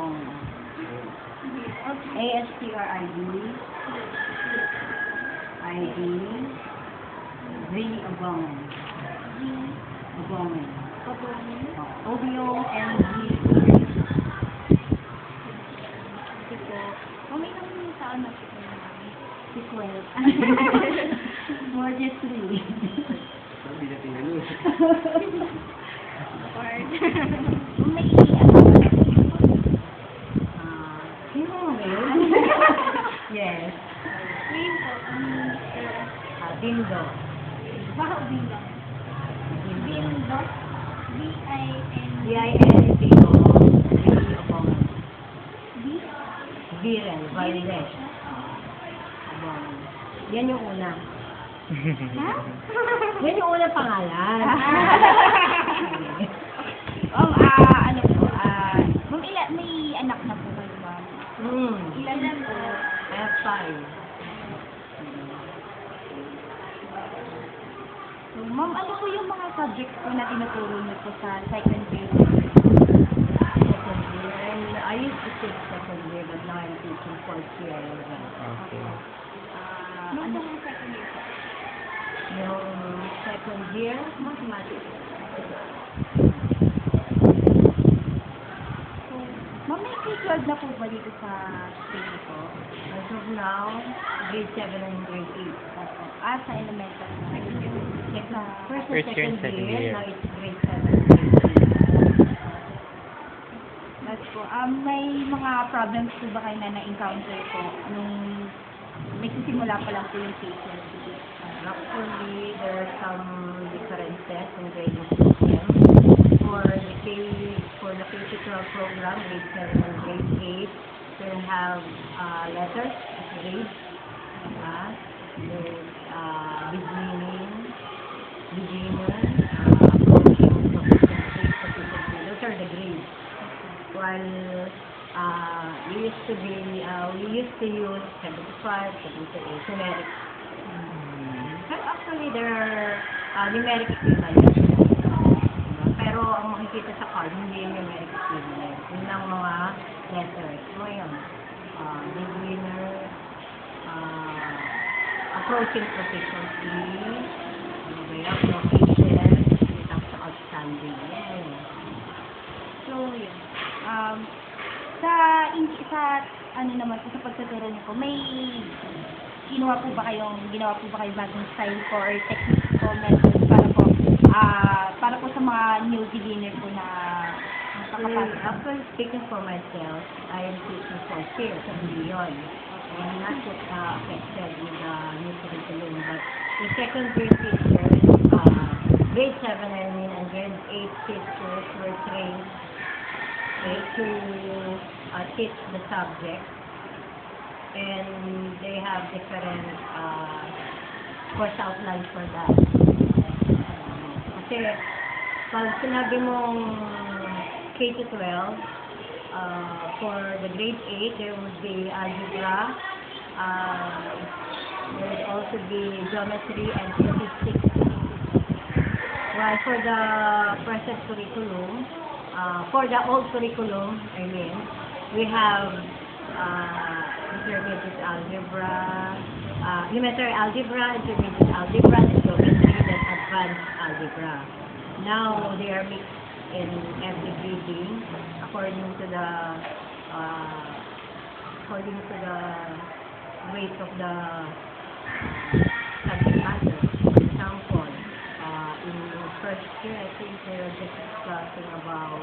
Abong. A-S-T-R-I-D. I-D. Z Abong. Abong. O-B-O-N-G. Ito po. May nang taon na po namin. 12. More just 3. Sabi na tinanong. Word. May sino mo ngayon? Yes. Queen po. Dindo. Baka bilang. Bindo. B-I-N. D-I-N-D-O. Abong. B? Viren. Valdez. Abong. Yan yung una. Ha? Yan yung unang pangalan. Ano po, ma'am, may anak na po kayo, ma'am. Ilan po? I have 5. So, ma'am, ano po yung mga subjects po na tinuturo niyo po sa second grade? Second year. And I used to take second year, but now I'm teaching fourth year. Okay. Ano po yung second year po? Yung second year, mathematics. So, ma'am, may K-12 na po ba dito sa school po? As of now, grade 7 and grade 8. Sa elementary na. First First and year and second second year, year. now it's grade 7 and grade 8. That's po. May mga problems po ba kayo na na-encounter po? Nung nagsisimula pa lang po yung K-12? Actually, there are some differences in grading system. For the K-12 program, grade 7 and grade 8, they have letters, grades, there's beginner, approaching, proficiency, proficiency. Those are the grades. While we used to use 75, 78 numeric. Pero actually, there are numeric equivalents. Pero ang makikita sa card, hindi yung numeric equivalent. Yun ang mga letters. So, yun. Beginner, approaching proficiency, proficient, tapos outstanding. Yan. So, yun. Ano naman po, sa pagtuturo niyo po, may ginawa po ba kayo bagong style po or technique po, method para po sa mga new beginner po na nakapasok? After speaking for myself, I am teaching for years and beyond. I'm not just affected with the new curriculum, but the second grade teachers, grade 7 and grade 8 teachers were trained to teach the subject, and they have different course outlines for that. Kasi pag sinabi mong K-12, for the grade 8, there would be algebra, there would also be geometry and statistics. While for the present curriculum, for the old curriculum, we have intermediate algebra, elementary algebra, intermediate algebra, and geometry, then advanced algebra. Now they are mixed in every grading according to the weight of the subject matter. For example, in first year, I think they were just discussing about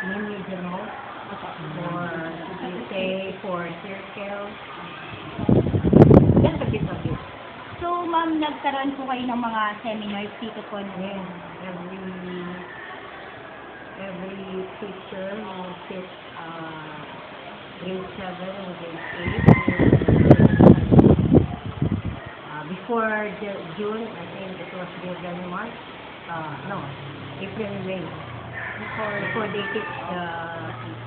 lineage and all, or should we say for circles. Just a bit of it. So, ma'am, nagkaroon po kayo ng mga seminars dito po na Yes, every teacher will teach grade 7 and grade 8. Before June, I think it was January, March. April, May. Before they teach the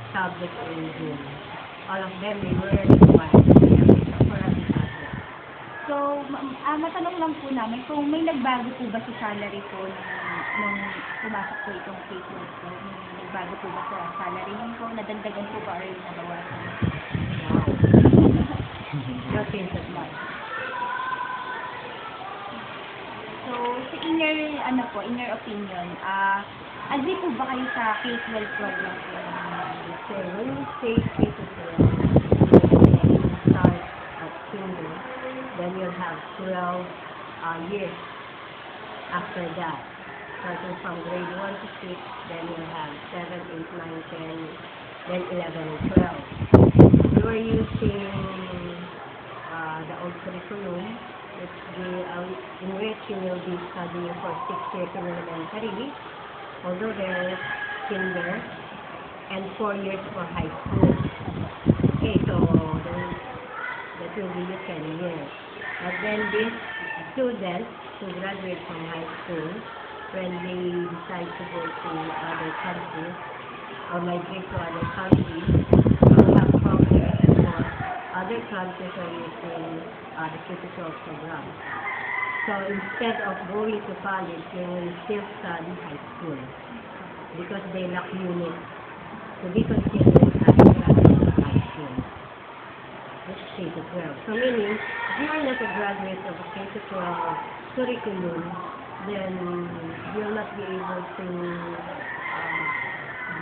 subject in June. All of them, they were required for a subject. So, matanong lang po namin kung may nagbago po ba sa salary po ng nung pumasok po itong K-12 po? Nagbago po ba sa salary niyo po? Nadagdagan po ba or nabawasan? What is it like? So, in your opinion, agree po ba kayo sa K-12 program po? So when you say K-12, you start at kinder, then you'll have 12 years after that. Starting from grade 1 to 6, then you'll have 7, 8, 9, 10, then 11 and 12. We were using the old curriculum, in which you will be studying for 6 years in elementary, although there's kinder, and 4 years for high school. Okay, so then that will be the 10 years. But then these students who graduate from high school, when they decide to go to other countries or migrate to other countries, will have problems because other countries are using the K-12 program. So instead of going to college, they will still study high school because they lack units to be considered as graduate of high school. Which is K-12. So meaning, if you are not a graduate of a K-12 curriculum, then you will not be able to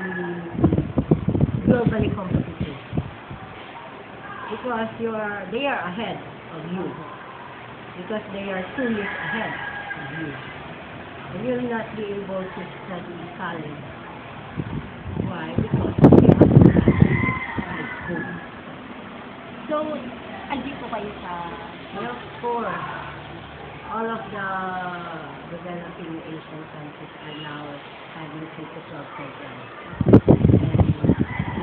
be globally competitive. Because they are ahead of you. Because they are 2 years ahead of you. And you will not be able to study college. Why? Because you have to study high school. So, agree po kayo sa... And of course, all of the developing Asian countries are now having K-12 programs. And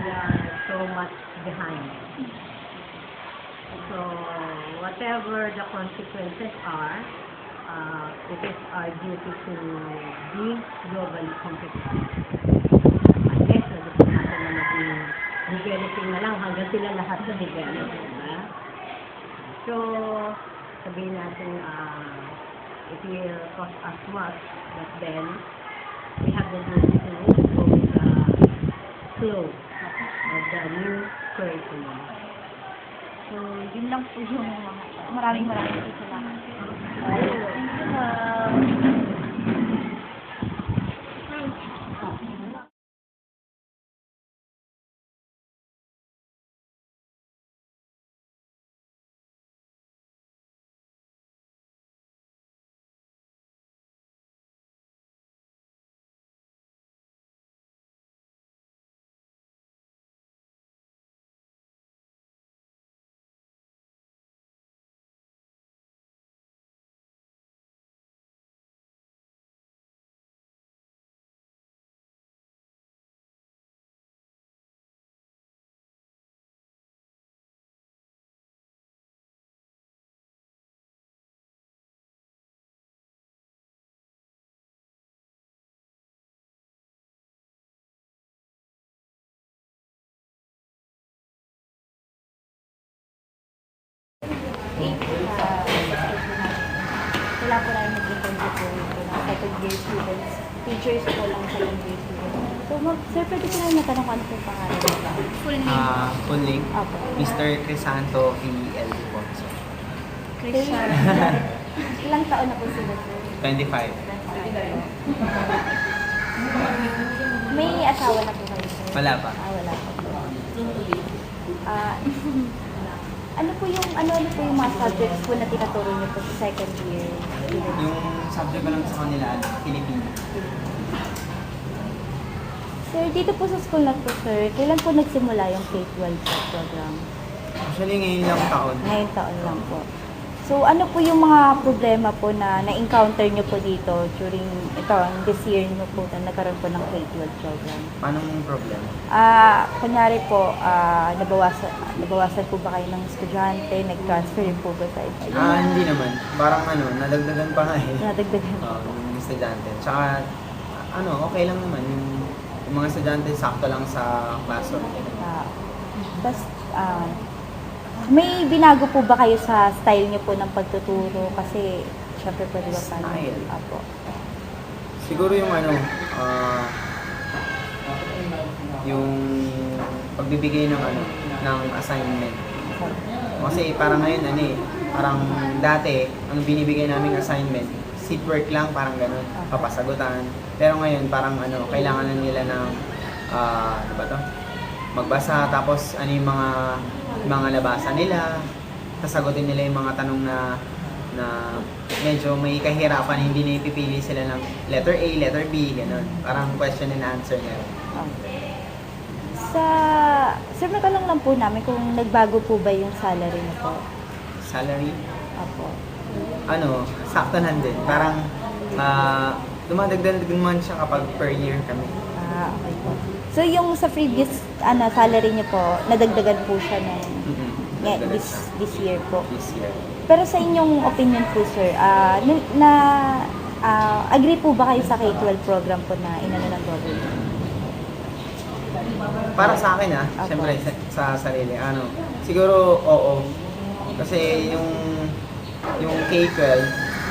we are so much behind. So, whatever the consequences are, it is our duty to be globally competitive. Unless na gusto natin na maging developing na lang hanggang sila lahat na develop. Diba? So, sabihin natin, it will cost us much, but then we have the duty to go with the flow of the new curriculum. So, yun lang po yung mga... Maraming salamat. Wala po namin nag-interview po ng second year students. Teachers po lang second year students. So, sir, pwede ko namin natanong kung ano po yung pangalan nila? Full name? Full name? Opo. Mr. Crisanto E.L. po. So, Christian. Ilang taon na po sila, sir? 25. May asawa na po kayo, sir? Wala pa. Wala pa po. Ano po yung mga subjects po na tinuturo niyo po sa second year? Yung subject ko lang sa kanila, Filipino. Sir, dito po sa school na po, sir, kailan po nagsimula yung K-12 program? Actually, ngayon lang taon. Ngayong taon lang po. So, ano po yung mga problema po na na-encounter nyo po dito during this year nyo po na nagkaroon po ng K-12 program? Paano mong problema? Kunyari po, nabawasan po ba kayo ng estudyante? Nag-transfer rin po ba sa iba? Hindi naman. Parang nadagdagan pa nga eh. Nadagdagan. Yung estudyante. Tsaka, okay lang naman. Yung mga estudyante, sakto lang sa classroom. Tapos, may binago po ba kayo sa style niyo po ng pagtuturo? Kasi, syempre po, di ba, Style? Apo. Siguro yung yung pagbibigay ng ng assignment. Kasi parang ngayon parang dati ang binibigay naming assignment, seat work lang, parang ganun, papasagutan. Pero ngayon parang kailangan na nila ng ano ba to? Magbasa, tapos yung mga nabasa nila, sasagutin nila yung mga tanong na medyo may kahirapan, hindi na ipipili sila ng letter A, letter B, ganun. Parang question and answer na. Okay. Sir, natanong lang po namin kung nagbago po ba yung salary niyo po? Salary? Opo. Sakto lang din. Parang dumadagdag naman siya kapag per year kami. Okay po. So, yung sa previous salary niyo po, nadagdagan po siya ng Nadagdagan siya. this year po. This year. Pero sa inyong opinion po, sir, agree po ba kayo sa K-12 program po na inano ng government? Para sa akin Opo. syempre sa sarili, siguro oo. Kasi yung K-12,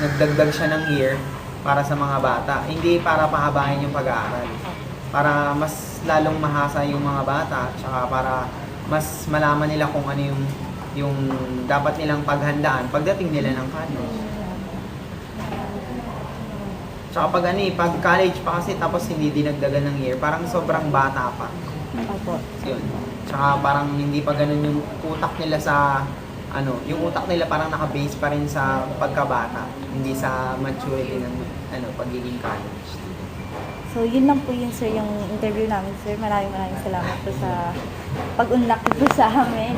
nagdagdag siya ng year para sa mga bata. Hindi para pahabain yung pag-aaral. Para mas lalong mahasa yung mga bata, tsaka para mas malaman nila kung ano yung dapat nilang paghandaan pagdating nila ng college. Tsaka pag college pa kasi tapos hindi dinagdagan ng year, parang sobrang bata pa. Opo. Yun. Tsaka parang hindi pa ganun yung utak nila sa yung utak nila parang naka-base pa rin sa pagkabata, hindi sa maturity ng pagiging college. So, yun lang po yun, sir, yung interview namin, sir. Maraming salamat po sa pag-unlock po sa amin.